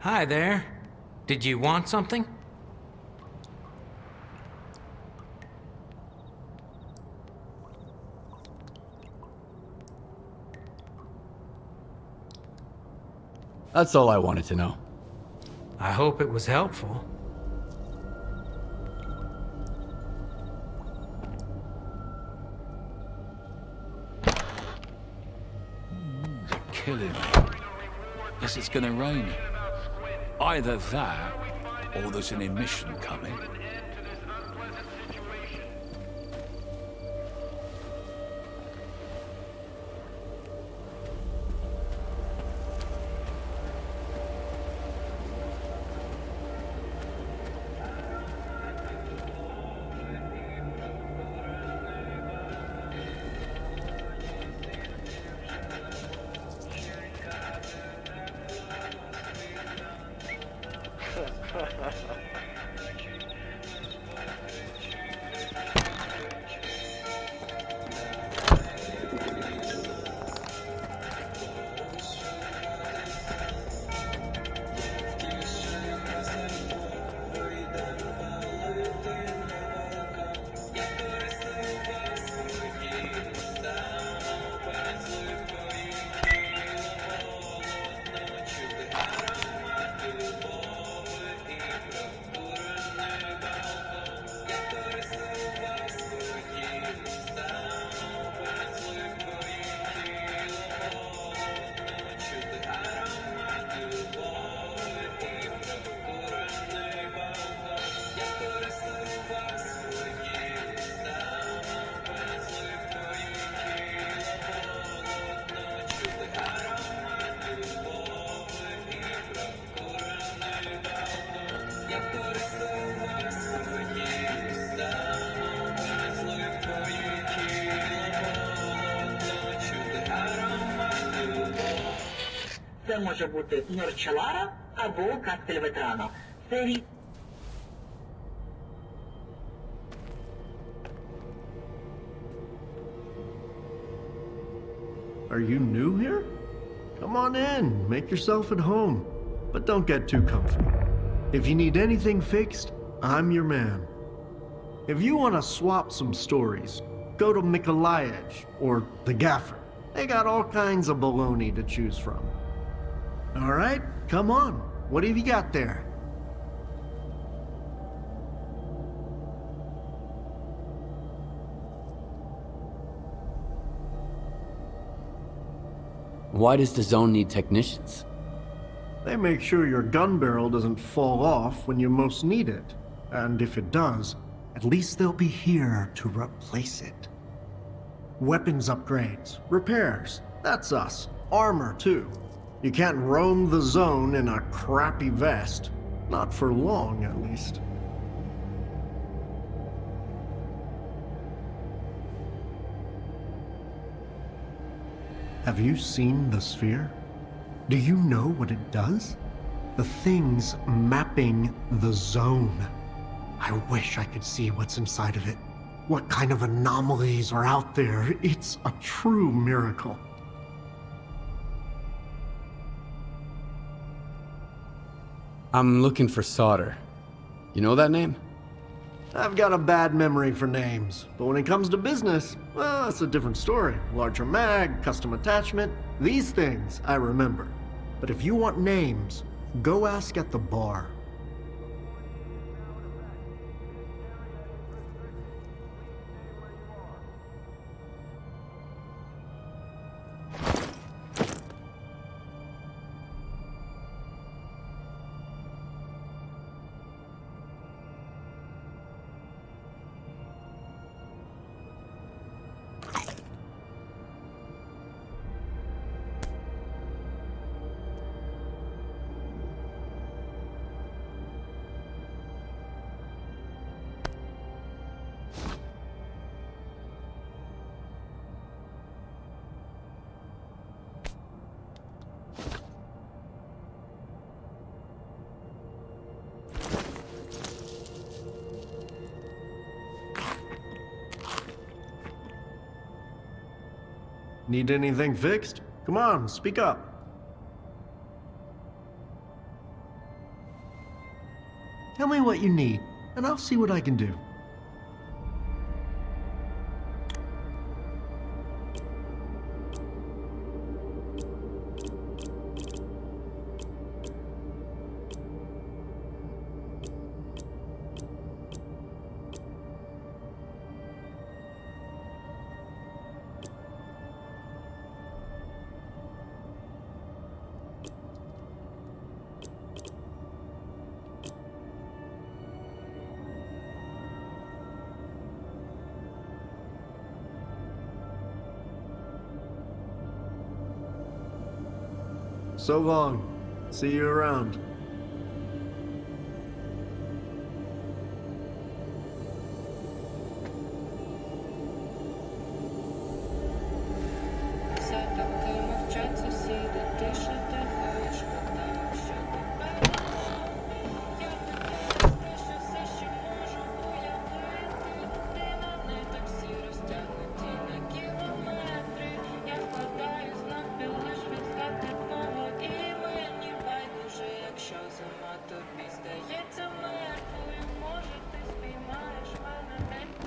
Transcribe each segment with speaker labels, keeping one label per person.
Speaker 1: Hi there. Did you want something?
Speaker 2: That's all I wanted to know.
Speaker 1: I hope it was helpful.
Speaker 3: They're killing me. Guess it's gonna rain. Either that, or there's an emission coming.
Speaker 4: Це може бути норчелара або коктейль ветерана.
Speaker 5: Are you new here? Come on in, make yourself at home. But don't get too comfy. If you need anything fixed, I'm your man. If you want to swap some stories, go to Mikolayich or the Gaffer. They got all kinds of baloney to choose from. All right, come on. What have you got there?
Speaker 2: Why does the zone need technicians?
Speaker 5: They make sure your gun barrel doesn't fall off when you most need it. And if it does, at least they'll be here to replace it. Weapons upgrades, repairs, that's us. Armor, too. You can't roam the zone in a crappy vest. Not for long, at least. Have you seen the sphere? Do you know what it does? The thing's mapping the zone. I wish I could see what's inside of it. What kind of anomalies are out there? It's a true miracle.
Speaker 2: I'm looking for Solder. You know that name?
Speaker 5: I've got a bad memory for names, but when it comes to business, well, that's a different story. Larger mag, custom attachment, these things I remember. But if you want names, go ask at the bar. Need anything fixed? Come on, speak up. me what you need, and I'll see what I can do. So long. See you around.
Speaker 6: Все таки мовчать сусіди, тише дихаєш, коли що тебе. Я тобі що все, що можу уявити. Ти на не таксі розтягнуті на кілометри. Я вкладаюсь навпіл лиш від хати твого, і мені байдуже, якщо зима тобі здається мертвою. Може, ти спіймаєш мене десь.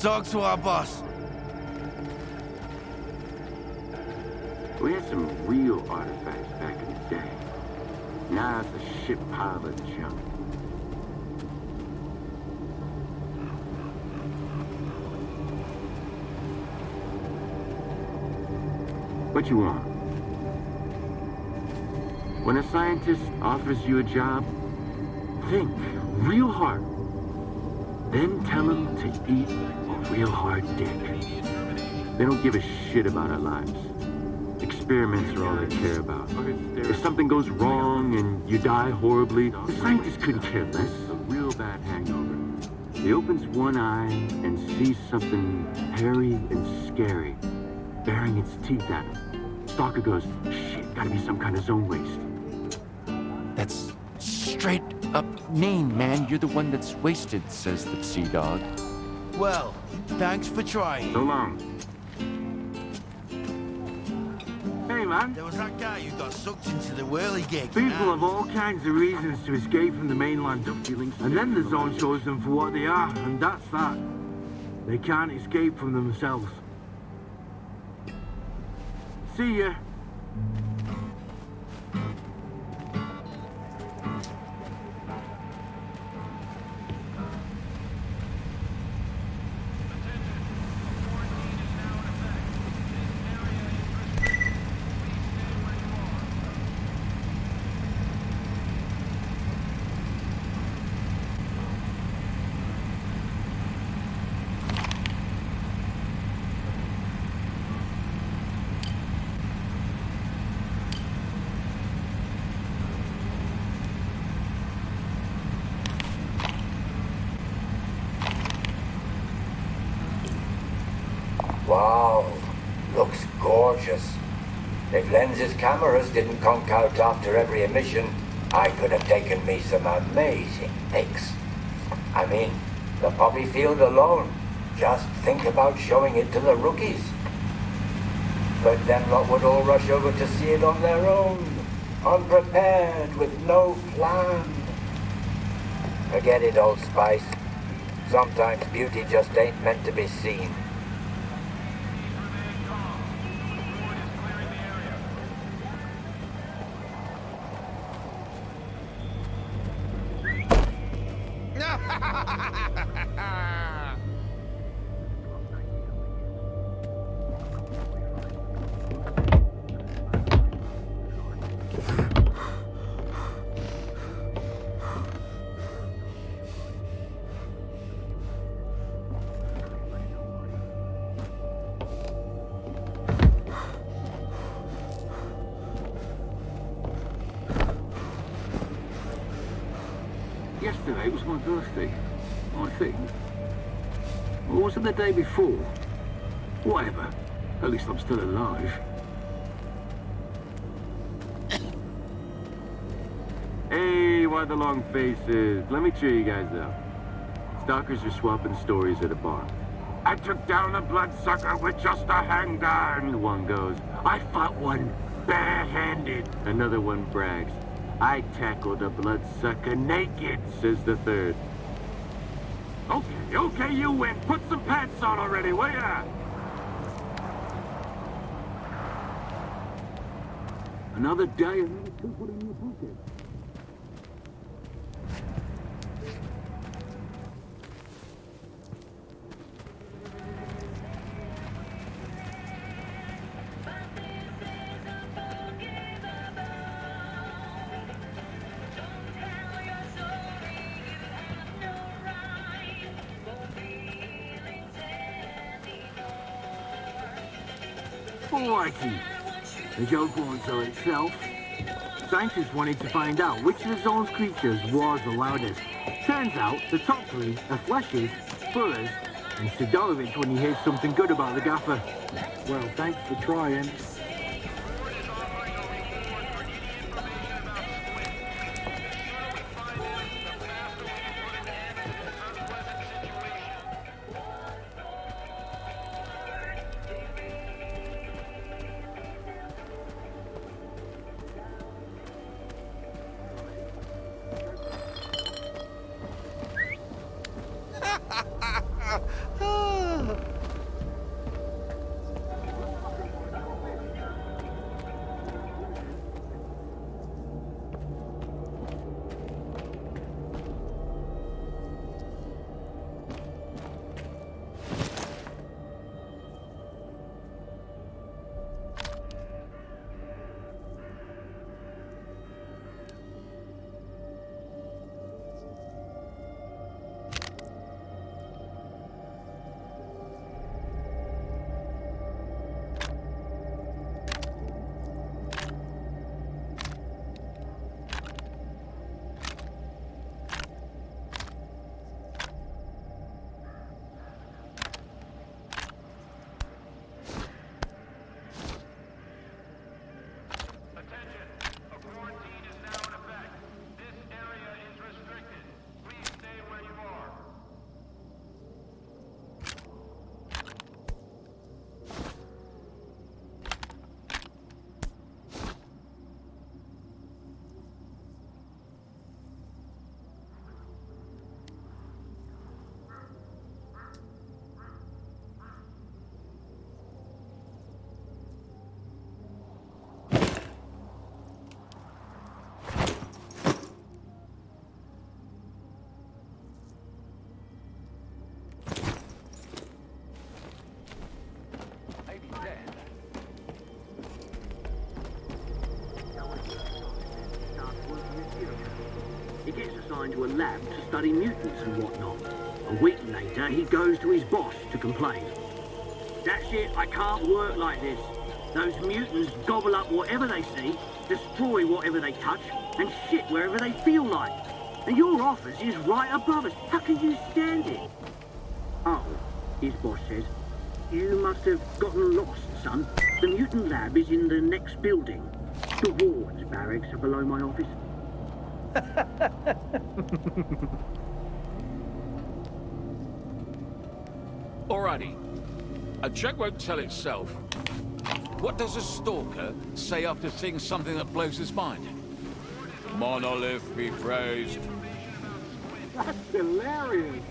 Speaker 7: Talk to our boss.
Speaker 8: We had some real artifacts back in the day. Now it's a shit pile of junk. What you want? When a scientist offers you a job, think real hard. Then tell them to eat a real hard dick. They don't give a shit about our lives. Experiments are all they care about. If something goes wrong and you die horribly, the scientists couldn't care less. A real bad hangover. He opens one eye and sees something hairy and scary, baring its teeth at him. Stalker goes, shit, gotta be some kind of zone waste.
Speaker 9: That's straight up mean, man. You're the one that's wasted, says the sea dog.
Speaker 7: Well, thanks for trying.
Speaker 8: So long. Hey, man.
Speaker 7: There was that guy who got sucked into the whirligig.
Speaker 8: People have all kinds of reasons to escape from the mainland, and then the zone shows them for what they are, and that's that. They can't escape from themselves. See ya.
Speaker 10: Wow, looks gorgeous. If Lens's cameras didn't conk out after every emission, I could have taken me some amazing pics. I mean, the poppy field alone. Just think about showing it to the rookies. But then lot would all rush over to see it on their own, unprepared, with no plan. Forget it, Old Spice. Sometimes beauty just ain't meant to be seen.
Speaker 8: Yesterday was my birthday, I think. Or was it the day before? Whatever. At least I'm still alive. Hey, why the long faces? Let me cheer you guys up. Stalkers are swapping stories at a bar. I took down a bloodsucker with just a hangdown, one goes. I fought one barehanded. Another one brags. I tackled a bloodsucker naked, says the third. Okay, you win. Put some pants on already, will ya? Another day, another triple in your pocket. Alrighty. The joke won't tell itself. Scientists wanted to find out which of the zone's creatures was the loudest. Turns out the top three are Flashes, Furrers, and Sidorovich when he hears something good about the gaffer. Well, thanks for trying. He gets assigned to a lab to study mutants and whatnot. A week later, he goes to his boss to complain. That's it, I can't work like this. Those mutants gobble up whatever they see, destroy whatever they touch, and shit wherever they feel like. And your office is right above us. How can you stand it? Oh, his boss says, you must have gotten lost, son. The mutant lab is in the next building. The wards barracks are below my office.
Speaker 3: Alrighty. A joke won't tell itself. What does a stalker say after seeing something that blows his mind? Monolith be praised.
Speaker 8: That's hilarious.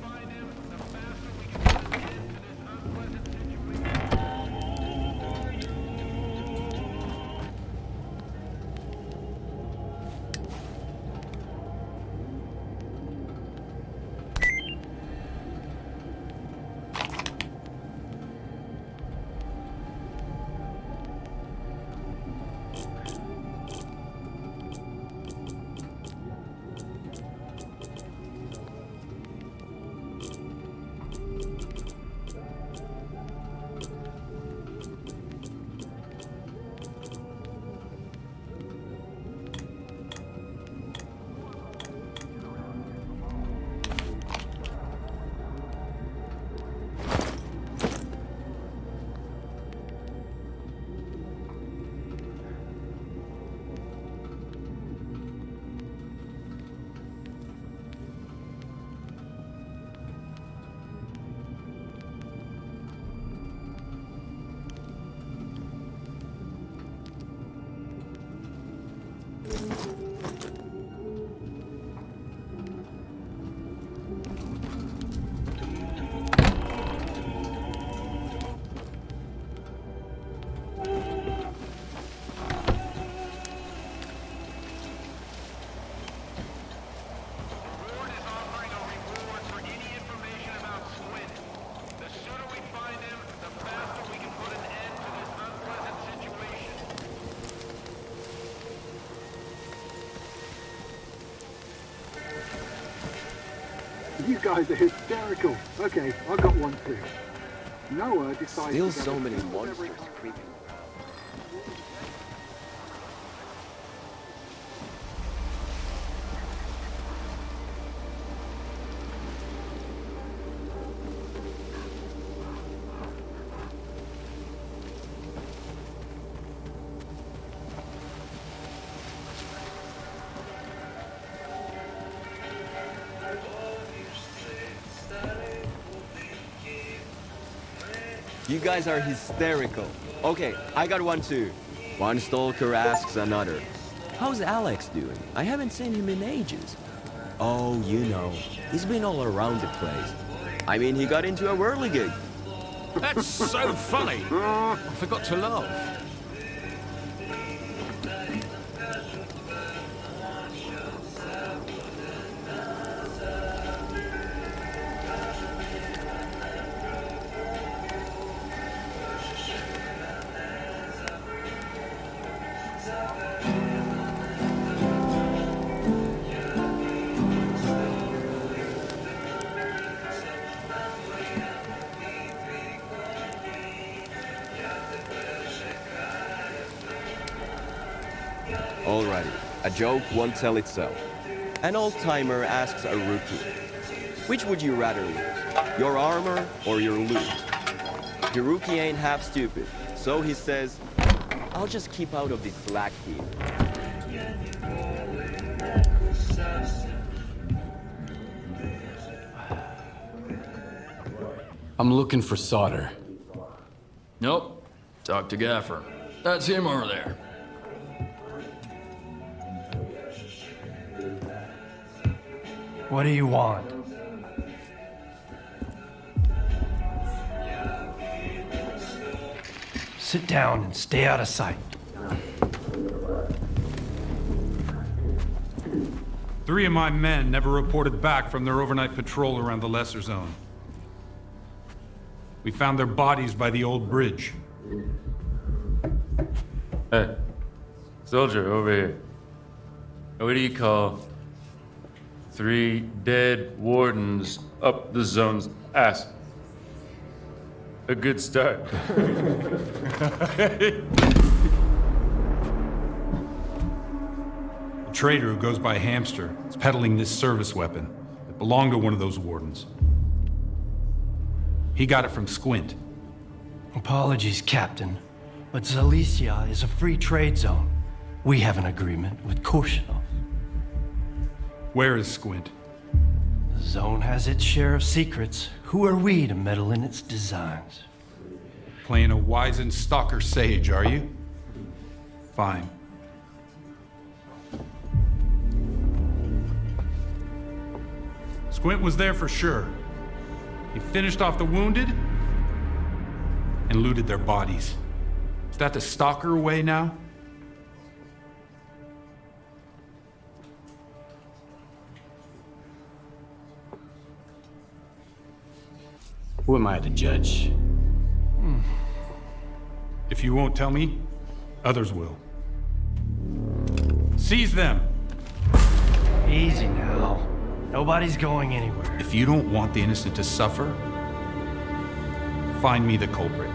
Speaker 8: You guys are hysterical. Okay, I got one too. Noah decides
Speaker 9: Still
Speaker 8: to go
Speaker 9: so
Speaker 8: to
Speaker 9: many
Speaker 8: whatever
Speaker 9: monsters
Speaker 8: it-
Speaker 9: creeping.
Speaker 11: You guys are hysterical. Okay, I got one too. One stalker asks another, "How's Alex doing? I haven't seen him in ages." "Oh, you know, he's been all around the place. I mean, he got into a whirligig."
Speaker 3: That's so funny. I forgot to laugh.
Speaker 11: Alrighty, a joke won't tell itself. An old-timer asks a rookie, "Which would you rather lose, your armor or your loot?" The rookie ain't half stupid, so he says, "I'll just keep out of this slack here."
Speaker 2: I'm looking for solder.
Speaker 12: Nope. Talk to Gaffer. That's him over there.
Speaker 1: What do you want? Sit down and stay out of sight.
Speaker 13: 3 of my men never reported back from their overnight patrol around the lesser zone. We found their bodies by the old bridge.
Speaker 14: Hey, soldier over here. What do you call 3 dead wardens up the zone's ass? A good start.
Speaker 13: A trader who goes by Hamster is peddling this service weapon that belonged to one of those wardens. He got it from Squint.
Speaker 1: Apologies, Captain, but Zalicia is a free trade zone. We have an agreement with Korshunov.
Speaker 13: Where is Squint?
Speaker 1: The zone has its share of secrets. Who are we to meddle in its designs?
Speaker 13: Playing a wizened stalker sage, are you? Fine. Squint was there for sure. He finished off the wounded and looted their bodies. Is that the stalker way now?
Speaker 2: Who am I to judge?
Speaker 13: If you won't tell me, others will. Seize them!
Speaker 1: Easy now. Nobody's going anywhere.
Speaker 13: If you don't want the innocent to suffer, find me the culprit.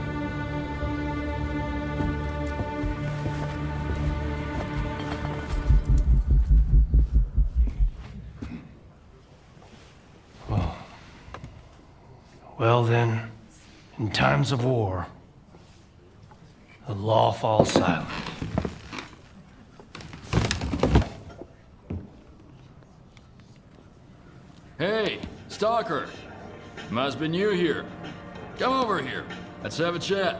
Speaker 1: Well then, in times of war, the law falls silent.
Speaker 12: Hey, Stalker. Must be new here. Come over here. Let's have a chat.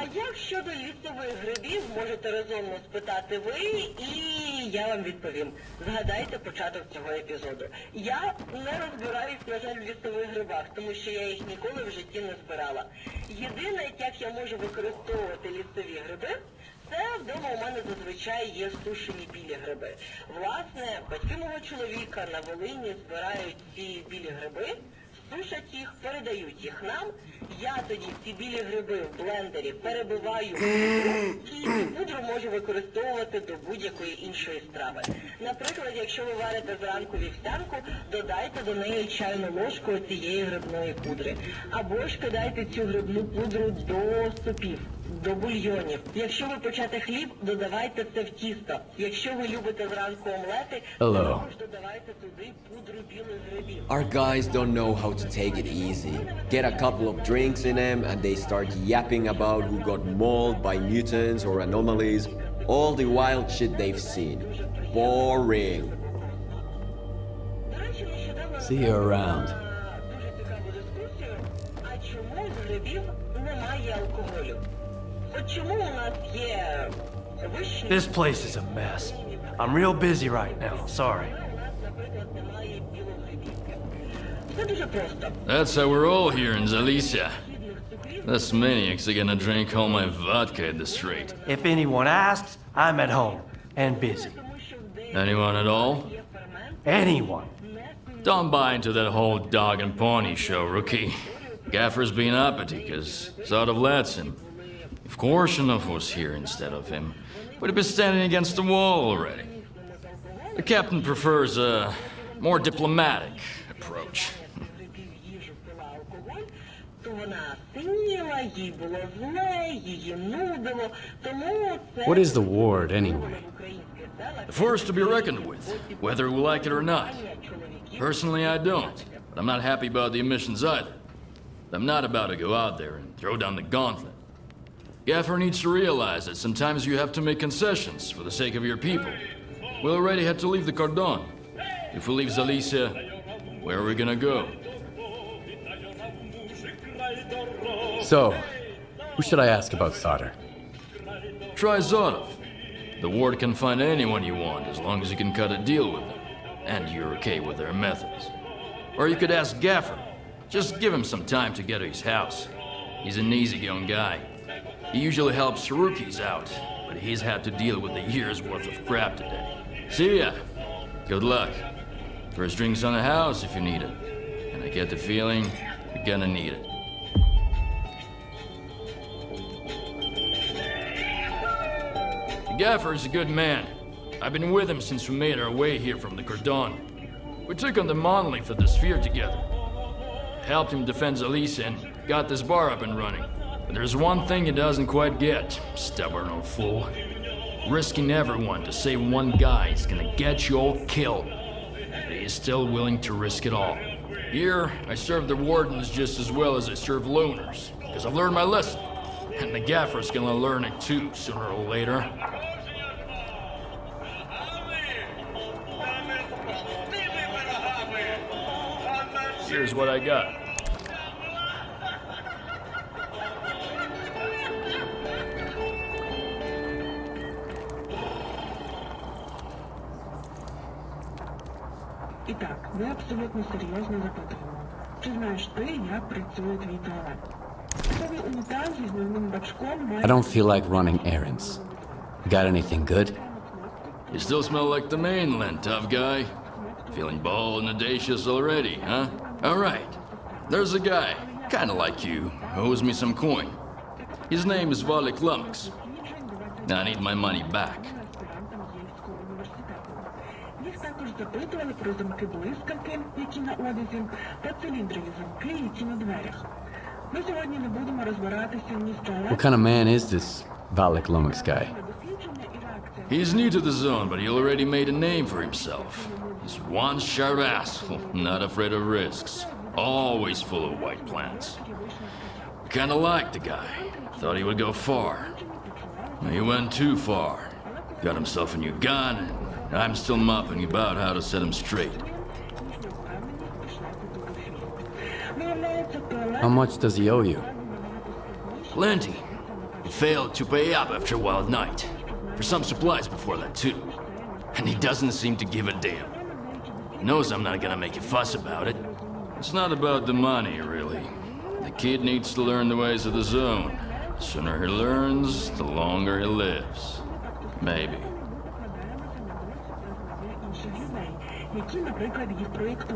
Speaker 4: А як щодо лісових грибів, можете розумно спитати ви, і я вам відповім. Згадайте початок цього епізоду. Я не розбираюсь, на жаль, в лісових грибах, тому що я їх ніколи в житті не збирала. Єдине, як я можу використовувати лісові гриби, це вдома у мене зазвичай є сушені білі гриби. Власне, батьки мого чоловіка на Волині збирають ці білі гриби, сушать їх, передають їх нам. Я тоді ці білі гриби в блендері перебиваю в пудру, і цю пудру можу використовувати до будь-якої іншої страви. Наприклад, якщо ви варите зранку вівсянку, додайте до неї чайну ложку цієї грибної пудри. Або ж кидайте цю грибну пудру до супів, до бульйонів. Якщо ви печете хліб, додавайте це в тісто. Якщо ви любите зранку омлети, також додавайте туди пудру білих грибів.
Speaker 11: Our guys don't know how to take it easy. Get a couple of drinks in them and they start yapping about who got mauled by mutants or anomalies. All the wild shit they've seen. Boring.
Speaker 2: See you around.
Speaker 4: Дуже цікаву дискусію. А чому з грибів немає алкоголю? От чому у нас є вищі...
Speaker 1: This place is a mess. I'm real busy right now, sorry.
Speaker 12: That's how we're all here in Zalicia. Those maniacs are gonna drink all my vodka at the street.
Speaker 1: If anyone asks, I'm at home and busy.
Speaker 12: Anyone at all?
Speaker 1: Anyone.
Speaker 12: Don't buy into that whole dog and pony show, rookie. Gaffer's been uppity, cause sort of lets him. If Korshinov was here instead of him, would have been standing against the wall already. The captain prefers a more diplomatic approach.
Speaker 2: What is the ward, anyway?
Speaker 12: The force to be reckoned with, whether we like it or not. Personally, I don't, but I'm not happy about the emissions either. I'm not about to go out there and throw down the gauntlet. Gaffer needs to realize that sometimes you have to make concessions for the sake of your people. We already had to leave the Cordon. If we leave Zalicia, where are we gonna go?
Speaker 2: So, who should I ask about solder?
Speaker 12: Try Zotov. The ward can find anyone you want as long as you can cut a deal with them, and you're okay with their methods. Or you could ask Gaffer. Just give him some time to get to his house. He's an easygoing guy. He usually helps rookies out, but he's had to deal with a year's worth of crap today. See ya. Good luck. First drinks on the house if you need it. And I get the feeling you're gonna need it. The Gaffer is a good man. I've been with him since we made our way here from the Cordon. We took on the monolith of the S.T.A.L.K.E.R together. Helped him defend Zalicia and got this bar up and running. But there's one thing he doesn't quite get, stubborn old fool. Risking everyone to save one guy is gonna get you all killed. But he is still willing to risk it all. Here, I serve the wardens just as well as I serve loners, because I've learned my lesson. And the gaffer's gonna learn it too, sooner or later. Here's what I got.
Speaker 4: Итак, ви абсолютно серйозно запитали. Чи знаєш ти, як працює твій туалет? Це унітаз зі змивним бачком має...
Speaker 2: I don't feel like running errands. You got anything good?
Speaker 12: You still smell like the mainland, tough guy. Feeling bold and audacious already, huh? Alright. There's a guy, kinda like you, who owes me some coin. His name is S.T.A.L.K.E.R. I need my money back.
Speaker 4: Їх також запитували про замки блискавки, які на одязі, та циліндрові замки, які на дверях. Ми сьогодні не будемо розбиратися ні з
Speaker 2: What kind of man is this S.T.A.L.K.E.R guy?
Speaker 12: He's new to the zone, but he already made a name for himself. He's one sharp asshole, not afraid of risks. Always full of white plans. Kinda liked the guy. Thought he would go far. He went too far. Got himself a new gun, and I'm still mopping about how to set him straight.
Speaker 2: How much does he owe you?
Speaker 12: Plenty. He failed to pay up after a wild night. For some supplies before that, too. And he doesn't seem to give a damn. Knows I'm not gonna make a fuss about it. It's not about the money, really. The kid needs to learn the ways of the zone. The sooner he learns, the longer he lives. Maybe.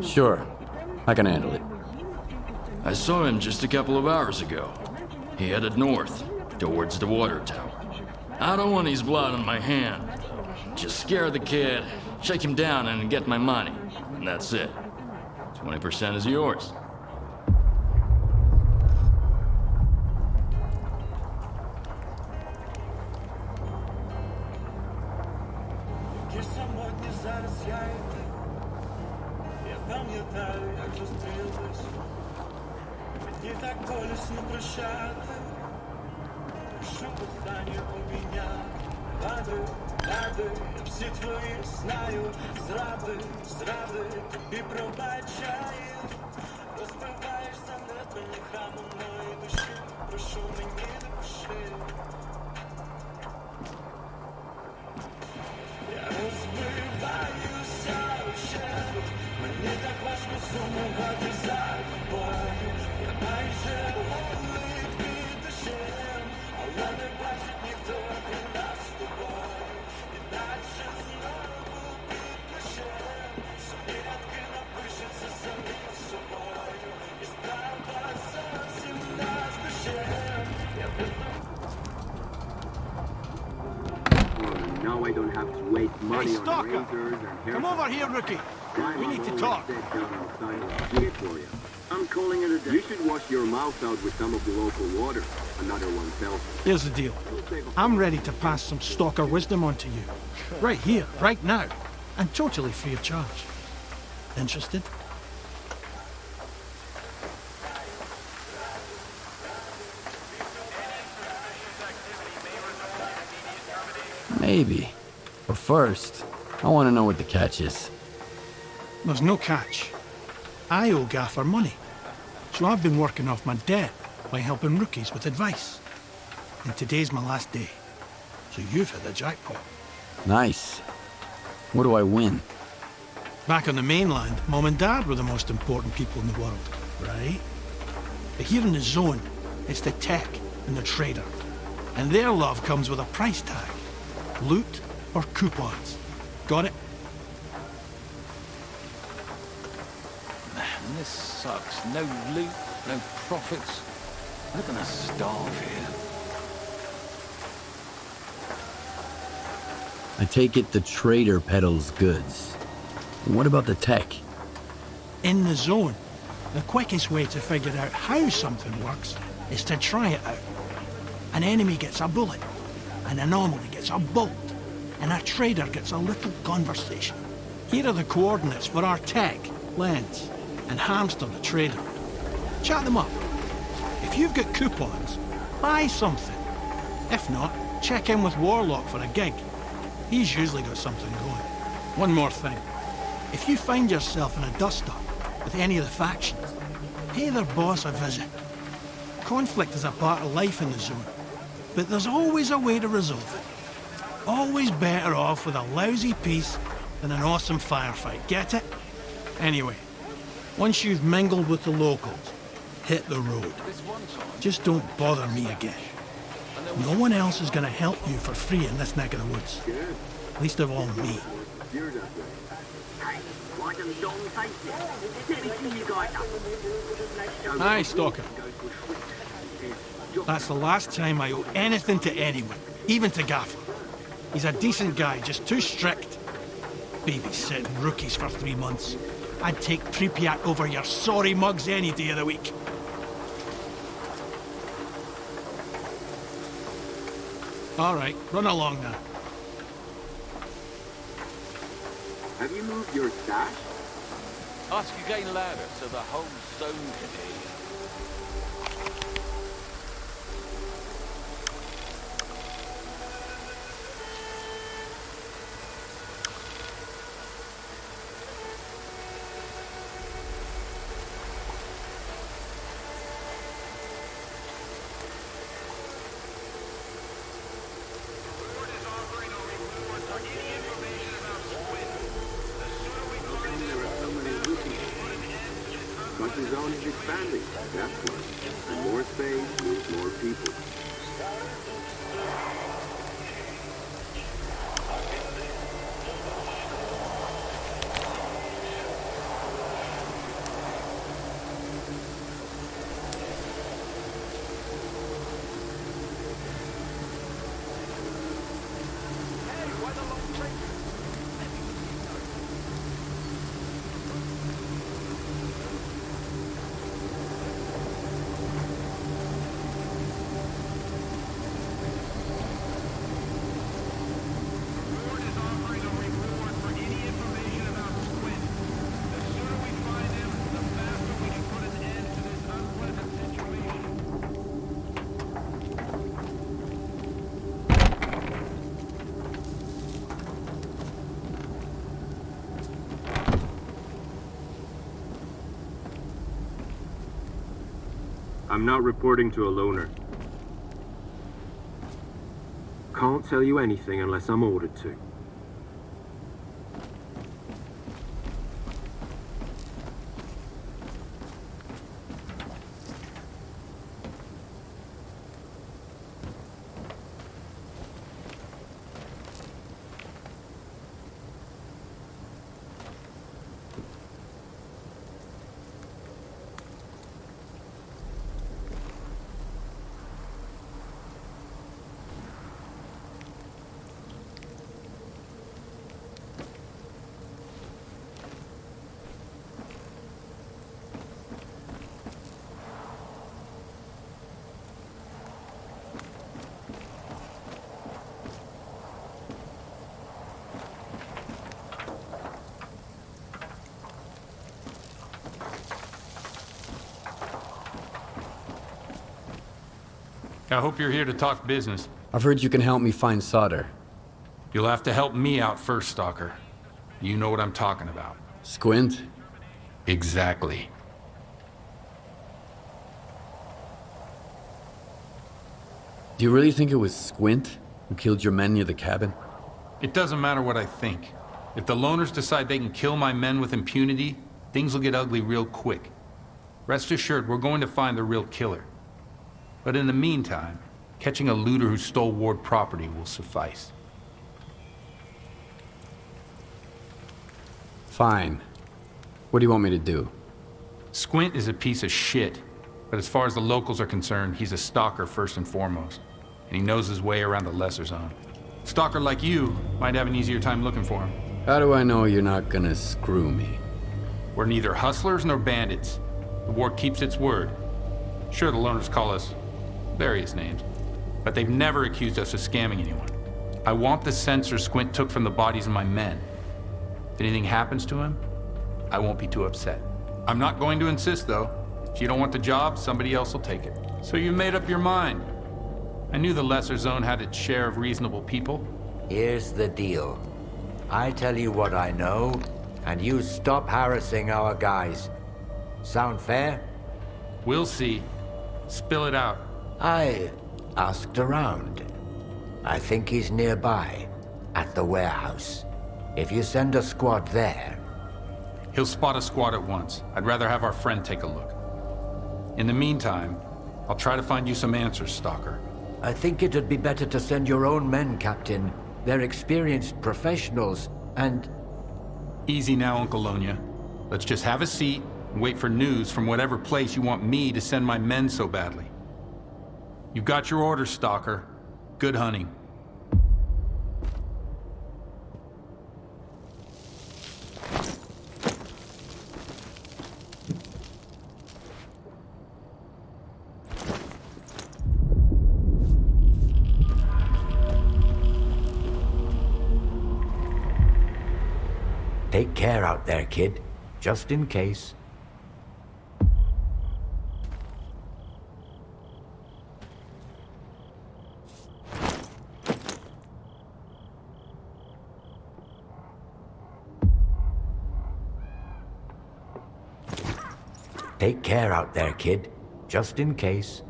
Speaker 2: Sure, I can handle it.
Speaker 12: I saw him just a couple of hours ago. He headed north, towards the water tower. I don't want his blood on my hand. Just scare the kid, shake him down, and get my money. And that's it. 20% is yours.
Speaker 15: Всі твої знаю, зради, тобі пробачаю. Розбиваєш занедбані храмом моєї душі, прошу мені допиши. Я розбиваюся вщент, мені так важко сумувати за тобою. Я майже голий під дощем, але не бачить ніхто, крім нас з тобою. Іначе знову під дощем, собі рядки напишеться самі собою. І справа зовсім нас з дощем.
Speaker 8: Now I don't have to waste money
Speaker 15: Hey,
Speaker 8: on
Speaker 15: Stalker!
Speaker 8: razors and hair.
Speaker 15: Come over here, rookie. We need to talk.
Speaker 8: I'm calling it a day. You should wash your mouth out with some of the local water. Another one tells me.
Speaker 15: Here's the deal. I'm ready to pass some stalker wisdom on to you. Right here, right now. And totally free of charge. Interested?
Speaker 2: Maybe. But first, I want to know what the catch is.
Speaker 15: There's no catch. I owe Gaffer money. So I've been working off my debt by helping rookies with advice. And today's my last day. So you've hit the jackpot.
Speaker 2: Nice. What do I win?
Speaker 15: Back on the mainland, Mom and Dad were the most important people in the world, right? But here in the zone, it's the tech and the trader. And their love comes with a price tag. Loot or coupons. Got it?
Speaker 3: Man, this sucks. No loot, no profits. We're gonna starve here.
Speaker 2: I take it the trader peddles goods. What about the tech?
Speaker 15: In the zone, the quickest way to figure out how something works is to try it out. An enemy gets a bullet, an anomaly gets a bolt, and a trader gets a little conversation. Here are the coordinates for our tech, Lens, and Hamster the trader. Chat them up. If you've got coupons, buy something. If not, check in with Warlock for a gig. He's usually got something going. One more thing. If you find yourself in a dust-up with any of the factions, pay their boss a visit. Conflict is a part of life in the zone, but there's always a way to resolve it. Always better off with a lousy peace than an awesome firefight, get it? Anyway, once you've mingled with the locals, hit the road. Just don't bother me again. No one else is gonna help you for free in this neck of the woods. Least of all me. Hi, Stalker. That's the last time I owe anything to anyone, even to Gaffer. He's a decent guy, just too strict. Babysitting rookies for 3 months. I'd take Pripyat over your sorry mugs any day of the week. All right, run along now.
Speaker 8: Have you moved your stash?
Speaker 3: Ask again louder so the whole zone can hear you.
Speaker 8: But the zone is expanding, that's why. And more space means more people. I'm not reporting to a loner. Can't tell you anything unless I'm ordered to.
Speaker 13: I hope you're here to talk business.
Speaker 2: I've heard you can help me find S.T.A.L.K.E.R.
Speaker 13: You'll have to help me out first, Stalker. You know what I'm talking about.
Speaker 2: Squint?
Speaker 13: Exactly.
Speaker 2: Do you really think it was Squint who killed your men near the cabin?
Speaker 13: It doesn't matter what I think. If the loners decide they can kill my men with impunity, things will get ugly real quick. Rest assured, we're going to find the real killer. But in the meantime, catching a looter who stole Ward property will suffice.
Speaker 2: Fine. What do you want me to do?
Speaker 13: Squint is a piece of shit, but as far as the locals are concerned, he's a stalker first and foremost, and he knows his way around the lesser zone. A stalker like you might have an easier time looking for him.
Speaker 2: How do I know you're not gonna screw me?
Speaker 13: We're neither hustlers nor bandits. The Ward keeps its word. Sure, the loners call us various names. but they've never accused us of scamming anyone. I want the sensor Squint took from the bodies of my men. If anything happens to him, I won't be too upset. I'm not going to insist, though. If you don't want the job, somebody else will take it. So you made up your mind. I knew the Lesser Zone had its share of reasonable people.
Speaker 10: Here's the deal. I tell you what I know, and you stop harassing our guys. Sound fair?
Speaker 13: We'll see. Spill it out.
Speaker 10: I asked around. I think he's nearby, at the warehouse. If you send a squad there...
Speaker 13: He'll spot a squad at once. I'd rather have our friend take a look. In the meantime, I'll try to find you some answers, Stalker.
Speaker 10: I think it'd be better to send your own men, Captain. They're experienced professionals, and...
Speaker 13: Easy now, Uncle Lonia. Let's just have a seat and wait for news from whatever place you want me to send my men so badly. You've got your orders, Stalker. Good hunting.
Speaker 10: Take care out there, kid. Just in case. Take care out there, kid. Just in case.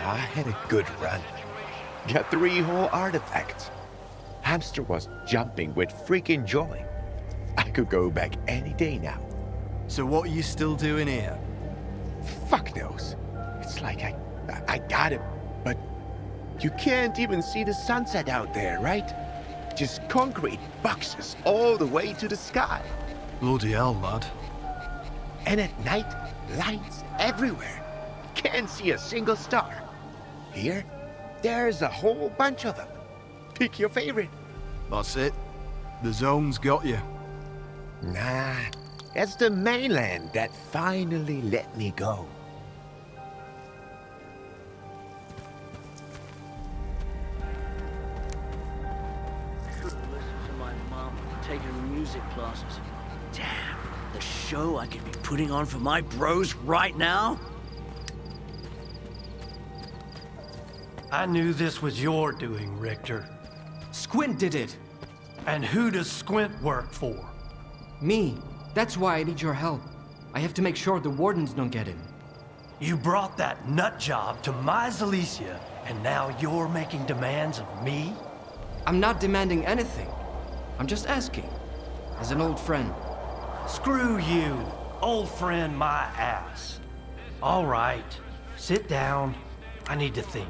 Speaker 9: I had a good run. Got 3 whole artifacts. Hamster was jumping with freaking joy. I could go back any day now.
Speaker 7: So what are you still doing here?
Speaker 9: Fuck knows. It's like I got it, but you can't even see the sunset out there, right? Just concrete boxes all the way to the sky.
Speaker 7: Bloody hell, lad.
Speaker 9: And at night, Lights everywhere. Can't see a single star. Here, there's a whole bunch of them. Pick your favorite.
Speaker 7: That's it. The zone's got you.
Speaker 9: Nah, it's the mainland that finally let me go.
Speaker 16: Couldn't listen to my mom taking music classes. Damn, the show I could be putting on for my bros right now?
Speaker 1: I knew this was your doing, Richter.
Speaker 17: Squint did it.
Speaker 1: And who does Squint work for?
Speaker 17: Me. That's why I need your help. I have to make sure the wardens don't get him.
Speaker 1: You brought that nut job to my Zalicia, and now you're making demands of me?
Speaker 17: I'm not demanding anything. I'm just asking. As an old friend.
Speaker 1: Screw you. Old friend my ass. All right. Sit down. I need to think.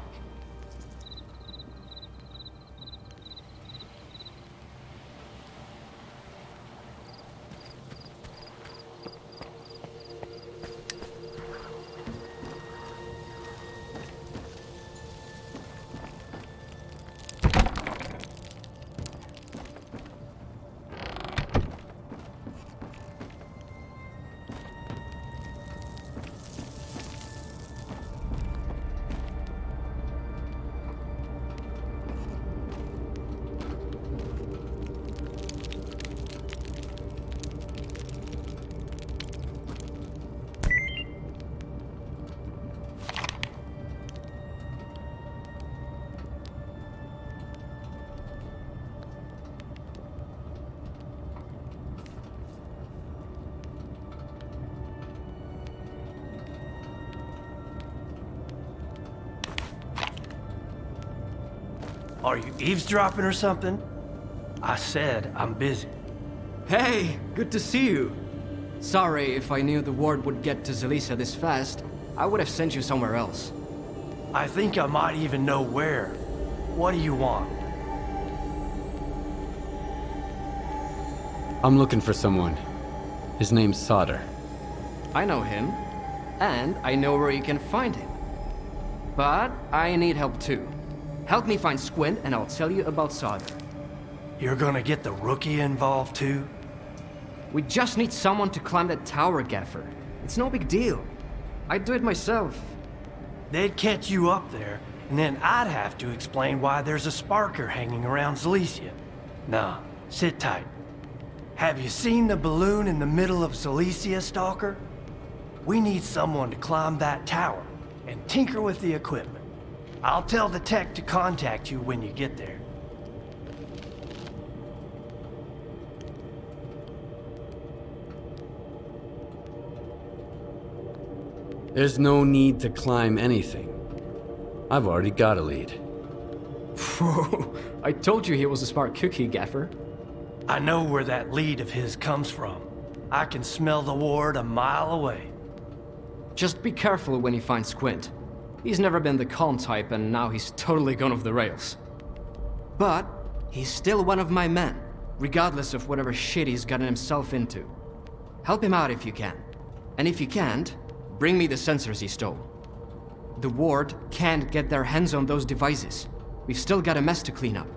Speaker 1: Are you eavesdropping or something? I said I'm busy.
Speaker 17: Hey, good to see you. Sorry, if I knew the ward would get to Zalicia this fast, I would have sent you somewhere else.
Speaker 1: I think I might even know where. What do you want?
Speaker 2: I'm looking for someone. His name's S.T.A.L.K.E.R.
Speaker 17: I know him, and I know where you can find him. But I need help too. Help me find Squint, and I'll tell you about S.T.A.L.K.E.R.
Speaker 1: You're gonna get the rookie involved too?
Speaker 17: We just need someone to climb that tower, Gaffer. It's no big deal. I'd do it myself.
Speaker 1: They'd catch you up there, and then I'd have to explain why there's a sparker hanging around Zalicia. Nah, sit tight. Have you seen the balloon in the middle of Zalicia, Stalker? We need someone to climb that tower and tinker with the equipment. I'll tell the tech to contact you when you get there.
Speaker 2: There's no need to climb anything. I've already got a lead.
Speaker 17: I told you he was a smart cookie, Gaffer.
Speaker 1: I know where that lead of his comes from. I can smell the ward a mile away.
Speaker 17: Just be careful when you find Squint. He's never been the calm type, and now he's totally gone off the rails. But he's still one of my men, regardless of whatever shit he's gotten himself into. Help him out if you can. And if you can't, bring me the sensors he stole. The ward can't get their hands on those devices. We've still got a mess to clean up.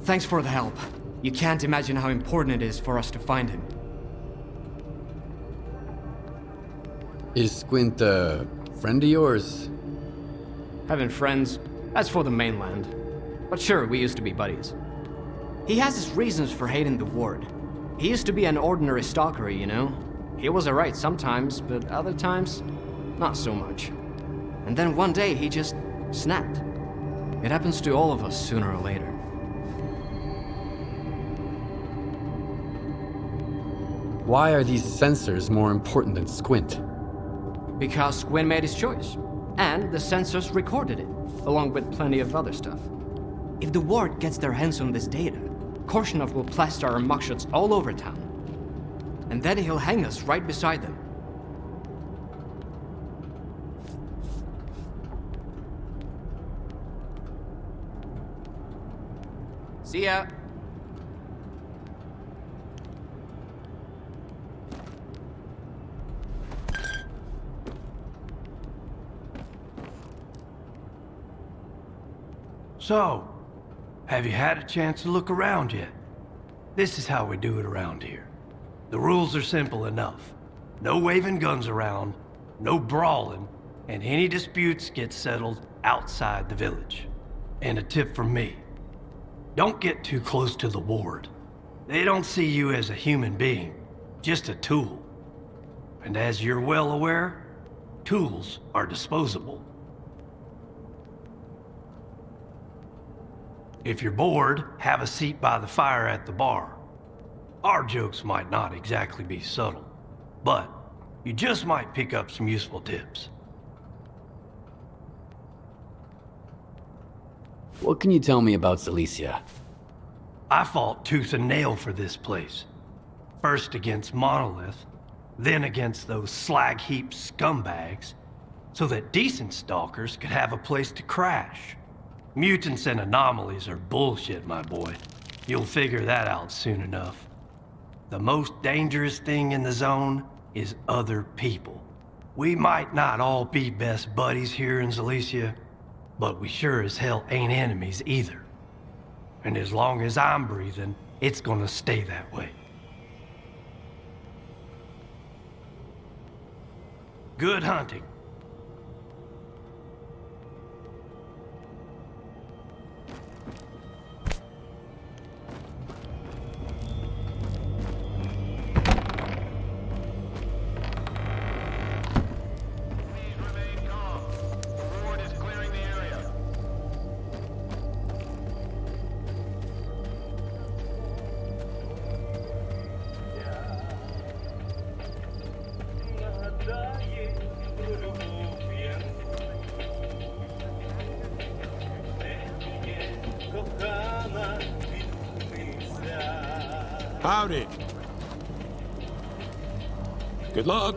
Speaker 17: Thanks for the help. You can't imagine how important it is for us to find him.
Speaker 2: Is Squint a friend of yours?
Speaker 17: Having friends, that's for the mainland. But sure, we used to be buddies. He has his reasons for hating the ward. He used to be an ordinary stalker, you know? He was alright sometimes, but other times, not so much. And then one day he just snapped. It happens to all of us sooner or later.
Speaker 2: Why are these sensors more important than Squint?
Speaker 17: Because Squint made his choice, and the sensors recorded it, along with plenty of other stuff. If the ward gets their hands on this data, Korshunov will plaster our mugshots all over town. and then he'll hang us right beside them. See ya.
Speaker 1: So, have you had a chance to look around yet? This is how we do it around here. The rules are simple enough. No waving guns around, no brawling, and any disputes get settled outside the village. And a tip from me. Don't get too close to the ward. They don't see you as a human being, just a tool. And as you're well aware, tools are disposable. If you're bored, have a seat by the fire at the bar. Our jokes might not exactly be subtle, but you just might pick up some useful tips.
Speaker 2: What can you tell me about Silesia?
Speaker 1: I fought tooth and nail for this place. First against Monolith, then against those slag heap scumbags, so that decent stalkers could have a place to crash. Mutants and anomalies are bullshit, my boy. You'll figure that out soon enough. The most dangerous thing in the zone is other people. We might not all be best buddies here in Silesia, but we sure as hell ain't enemies either. And as long as I'm breathing, it's gonna stay that way. Good hunting.
Speaker 18: Howdy. Good luck.